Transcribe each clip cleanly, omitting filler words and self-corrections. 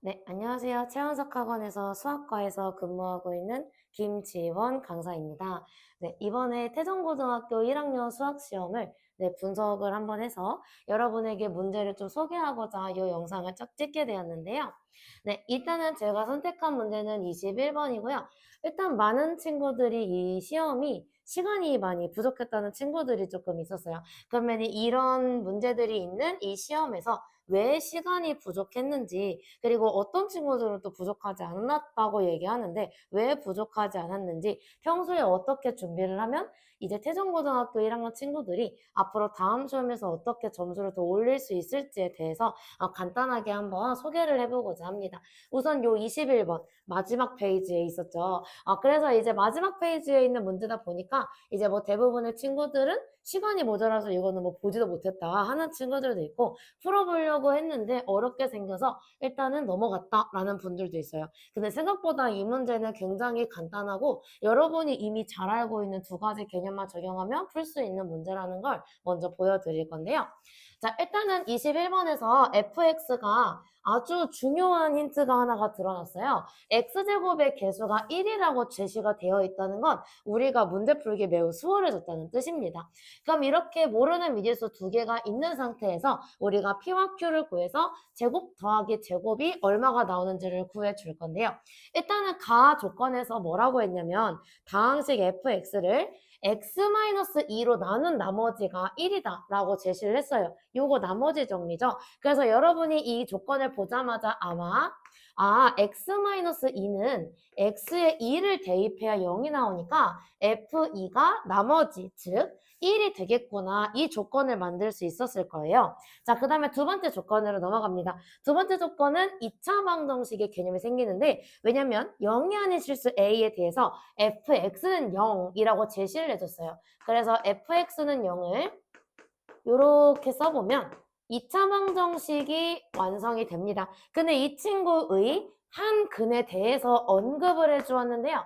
네, 안녕하세요. 최원석 학원에서 수학과에서 근무하고 있는 김지원 강사입니다. 네, 이번에 태종고등학교 1학년 수학시험을 분석을 한번 해서 여러분에게 문제를 좀 소개하고자 이 영상을 쫙 찍게 되었는데요. 네, 일단은 제가 선택한 문제는 21번이고요. 일단 많은 친구들이 이 시험이 시간이 많이 부족했다는 친구들이 조금 있었어요. 그러면 이런 문제들이 있는 이 시험에서 왜 시간이 부족했는지, 그리고 어떤 친구들은 또 부족하지 않았다고 얘기하는데 왜 부족하지 않았는지, 평소에 어떻게 준비를 하면 이제 태종고등학교 1학년 친구들이 앞으로 다음 시험에서 어떻게 점수를 더 올릴 수 있을지에 대해서 간단하게 한번 소개를 해보고자 합니다. 우선 요 21번 마지막 페이지에 있었죠. 그래서 이제 마지막 페이지에 있는 문제다 보니까 이제 뭐 대부분의 친구들은 시간이 모자라서 이거는 뭐 보지도 못했다 하는 친구들도 있고, 풀어보려고 했는데 어렵게 생겨서 일단은 넘어갔다라는 분들도 있어요. 근데 생각보다 이 문제는 굉장히 간단하고 여러분이 이미 잘 알고 있는 두 가지 개념만 적용하면 풀 수 있는 문제라는 걸 먼저 보여드릴 건데요. 자, 일단은 21번에서 fx가 아주 중요한 힌트가 하나가 드러났어요. x제곱의 개수가 1이라고 제시가 되어 있다는 건 우리가 문제 풀기 매우 수월해졌다는 뜻입니다. 그럼 이렇게 모르는 미지수 두 개가 있는 상태에서 우리가 P와 Q를 구해서 제곱 더하기 제곱이 얼마가 나오는지를 구해줄 건데요. 일단은 가 조건에서 뭐라고 했냐면 다항식 fx를 x-2로 나눈 나머지가 1이다 라고 제시를 했어요. 요거 나머지 정리죠. 그래서 여러분이 이 조건을 보자마자 아마 x-2는 x에 2를 대입해야 0이 나오니까 f2가 나머지 즉 1이 되겠구나, 이 조건을 만들 수 있었을 거예요. 자, 그 다음에 두 번째 조건으로 넘어갑니다. 두 번째 조건은 2차 방정식의 개념이 생기는데, 왜냐면 0이 아닌 실수 a에 대해서 fx는 0이라고 제시를 해줬어요. 그래서 fx는 0을 이렇게 써보면 2차 방정식이 완성이 됩니다. 근데 이 친구의 한 근에 대해서 언급을 해주었는데요.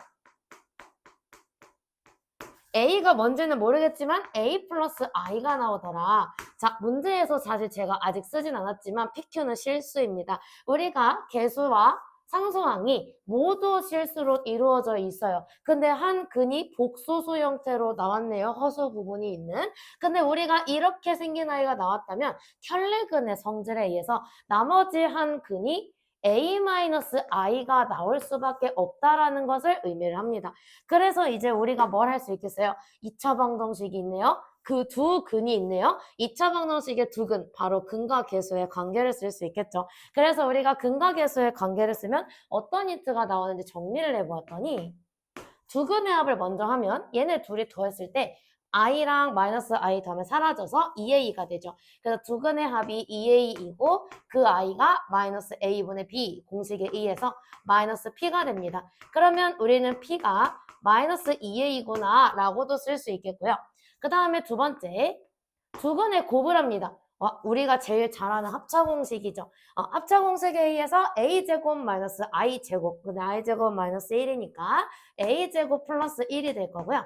A가 뭔지는 모르겠지만 A 플러스 I가 나오더라. 자, 문제에서 사실 제가 아직 쓰진 않았지만 PQ는 실수입니다. 우리가 개수와 상수항이 모두 실수로 이루어져 있어요. 근데 한 근이 복소수 형태로 나왔네요. 허수 부분이 있는. 근데 우리가 이렇게 생긴 아이가 나왔다면 켤레근의 성질에 의해서 나머지 한 근이 A-I가 나올 수밖에 없다라는 것을 의미를 합니다. 그래서 이제 우리가 뭘 할 수 있겠어요? 2차 방정식이 있네요. 그 두 근이 있네요. 2차 방정식의 두 근, 바로 근과 계수의 관계를 쓸 수 있겠죠. 그래서 우리가 근과 계수의 관계를 쓰면 어떤 힌트가 나오는지 정리를 해보았더니, 두 근의 합을 먼저 하면 얘네 둘이 더했을 때 i랑 마이너스 i 더하면 사라져서 2a가 되죠. 그래서 두 근의 합이 2a이고 그 i가 마이너스 a분의 b 공식에 의해서 마이너스 p가 됩니다. 그러면 우리는 p가 마이너스 2a구나 라고도 쓸 수 있겠고요. 그 다음에 두 번째, 두 근의 곱을 합니다. 우리가 제일 잘 아는 합차공식이죠. 합차공식에 의해서 a제곱 마이너스 i제곱, 근데 i제곱 마이너스 1이니까 a제곱 플러스 1이 될 거고요.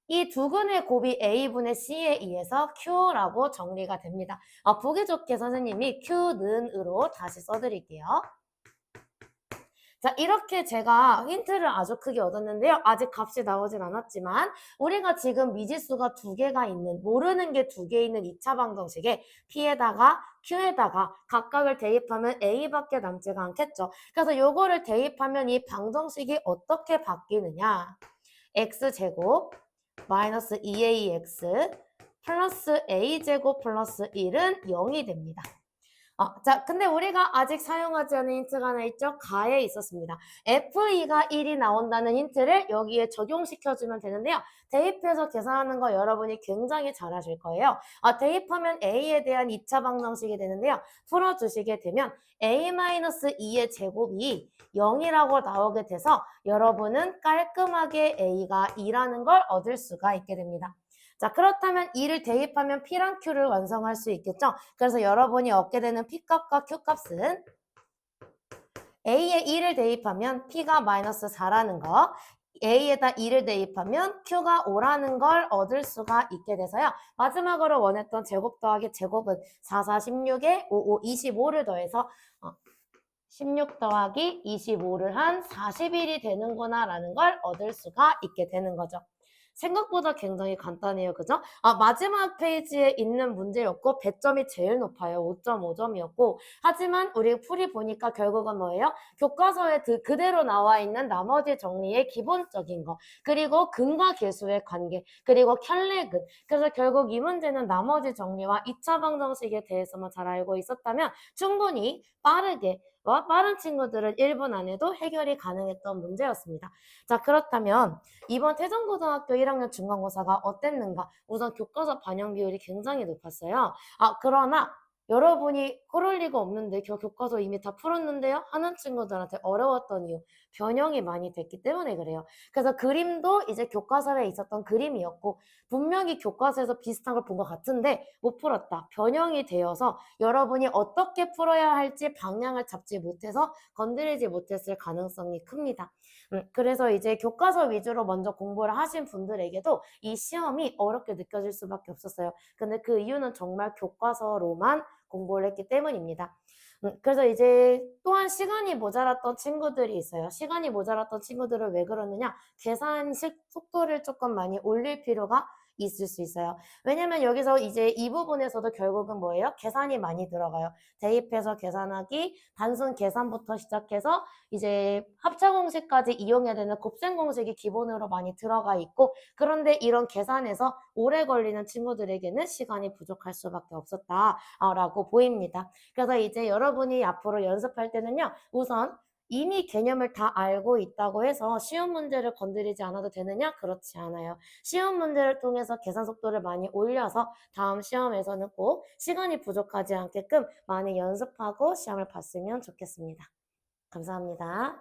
이 두 근의 곱이 a분의 c에 의해서 q라고 정리가 됩니다. 보기 좋게 선생님이 q는으로 다시 써드릴게요. 자, 이렇게 제가 힌트를 아주 크게 얻었는데요. 아직 값이 나오진 않았지만 우리가 지금 미지수가 두 개가 있는, 모르는 게 두 개 있는 2차 방정식에 P에다가 Q에다가 각각을 대입하면 A밖에 남지가 않겠죠. 그래서 요거를 대입하면 이 방정식이 어떻게 바뀌느냐. X제곱 마이너스 2AX 플러스 A제곱 플러스 1은 0이 됩니다. 자, 근데 우리가 아직 사용하지 않은 힌트가 하나 있죠? 가에 있었습니다. F2가 1이 나온다는 힌트를 여기에 적용시켜주면 되는데요. 대입해서 계산하는 거 여러분이 굉장히 잘 하실 거예요. 대입하면 A에 대한 2차 방정식이 되는데요. 풀어주시게 되면 A-2의 제곱이 0이라고 나오게 돼서 여러분은 깔끔하게 A가 2라는 걸 얻을 수가 있게 됩니다. 자, 그렇다면 2를 대입하면 P랑 Q를 완성할 수 있겠죠? 그래서 여러분이 얻게 되는 P값과 Q값은 A에 2를 대입하면 P가 마이너스 4라는 거, A에다 2를 대입하면 Q가 5라는 걸 얻을 수가 있게 돼서요. 마지막으로 원했던 제곱 더하기 제곱은 4, 4, 16에 5, 5, 25를 더해서 16 더하기 25를 한 40일이 되는구나 라는 걸 얻을 수가 있게 되는 거죠. 생각보다 굉장히 간단해요. 그죠? 마지막 페이지에 있는 문제였고 배점이 제일 높아요. 5.5점이었고 하지만 우리 풀이 보니까 결국은 뭐예요? 교과서에 그대로 나와 있는 나머지 정리의 기본적인 거 그리고 근과 계수의 관계 그리고 켤레근 그래서 결국 이 문제는 나머지 정리와 2차 방정식에 대해서만 잘 알고 있었다면 충분히 빠르게 빠른 친구들은 1분 안에도 해결이 가능했던 문제였습니다. 자, 그렇다면 이번 태종고등학교 1학년 중간고사가 어땠는가? 우선 교과서 반영 비율이 굉장히 높았어요. 그러나 여러분이 그럴 리가 없는데 교과서 이미 다 풀었는데요? 하는 친구들한테 어려웠던 이유, 변형이 많이 됐기 때문에 그래요. 그래서 그림도 이제 교과서에 있었던 그림이었고 분명히 교과서에서 비슷한 걸 본 것 같은데 못 풀었다. 변형이 되어서 여러분이 어떻게 풀어야 할지 방향을 잡지 못해서 건드리지 못했을 가능성이 큽니다. 그래서 이제 교과서 위주로 먼저 공부를 하신 분들에게도 이 시험이 어렵게 느껴질 수밖에 없었어요. 근데 그 이유는 정말 교과서로만 공부를 했기 때문입니다. 그래서 이제 또한 시간이 모자랐던 친구들이 있어요. 시간이 모자랐던 친구들은 왜 그러느냐? 계산식 속도를 조금 많이 올릴 필요가 있을 수 있어요. 왜냐면 여기서 이제 이 부분에서도 결국은 뭐예요? 계산이 많이 들어가요. 대입해서 계산하기, 단순 계산부터 시작해서 이제 합차 공식까지 이용해야 되는 곱셈 공식이 기본으로 많이 들어가 있고 그런데 이런 계산에서 오래 걸리는 친구들에게는 시간이 부족할 수밖에 없었다라고 보입니다. 그래서 이제 여러분이 앞으로 연습할 때는요. 우선 이미 개념을 다 알고 있다고 해서 쉬운 문제를 건드리지 않아도 되느냐? 그렇지 않아요. 쉬운 문제를 통해서 계산 속도를 많이 올려서 다음 시험에서는 꼭 시간이 부족하지 않게끔 많이 연습하고 시험을 봤으면 좋겠습니다. 감사합니다.